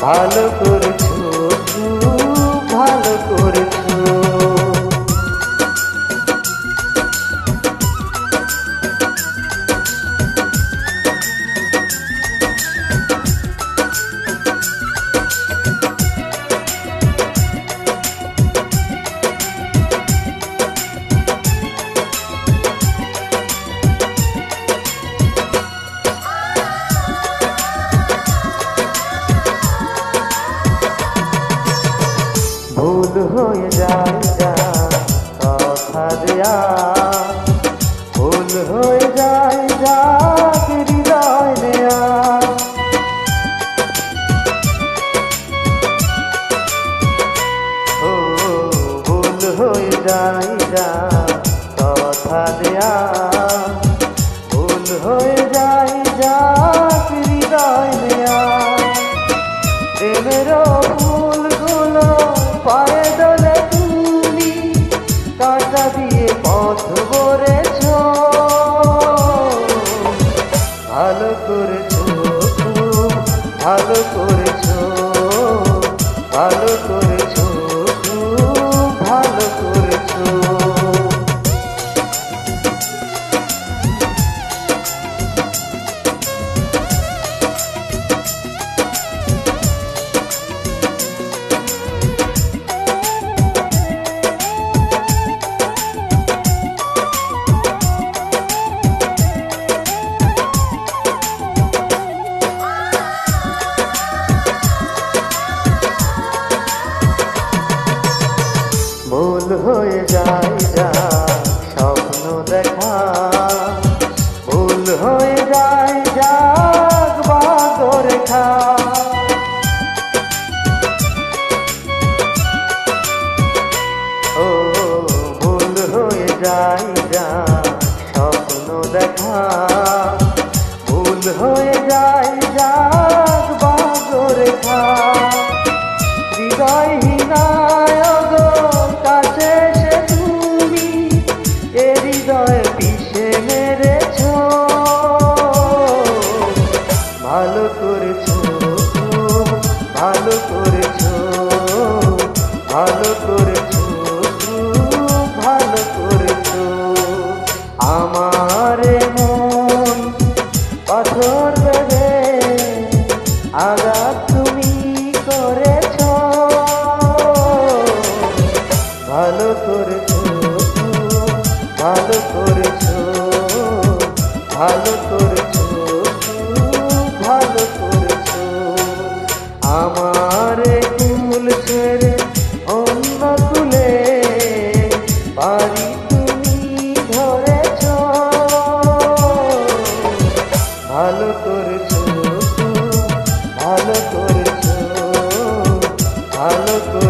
ভালো করেছো, খুব ভালো করেছো। ভুল হয়ে যায় যা কথা দেয়া, ভুল হয়ে যায় যা হৃদয় নেয়া। ও ভুল হয়ে যায় যা কথা দেয়া, ভুল হয়ে যায় যা হৃদয় নেয়া। প্রেমেরও ফুলগুলো পায়ে দোলে তুমি, কাঁটা দিয়ে পথ ভরেছ। ভালো করেছো, খুব ভালো করেছো, ভালো করেছো, খুব ভালো করেছো। ভুল হয়ে যায় যা স্বপ্ন দেখা, ভুল হয়ে যায় যা রেখা। ও ভুল হয়ে যায় যা স্বপ্ন দেখা, ভুল হয়ে যায় যা রেখা। হৃদয়হীনায় কাছে সে তুমি, এ হৃদয়ে পিষে মেরেছ। ভালো করেছো, খুব ভালো করেছো, ভালো করেছো, খুব ভালো করেছো। আমার মন পাথর ভেবে আঘাত তুমি করেছ। ভালো করেছো, ভালো করেছো, ভালো করেছো, ভালো করেছো। আমার কুল ছেড়ে অন্য কুলে পারি তুমি ধরেছ। ভালো করেছো, ভালো করেছো, ভালো করে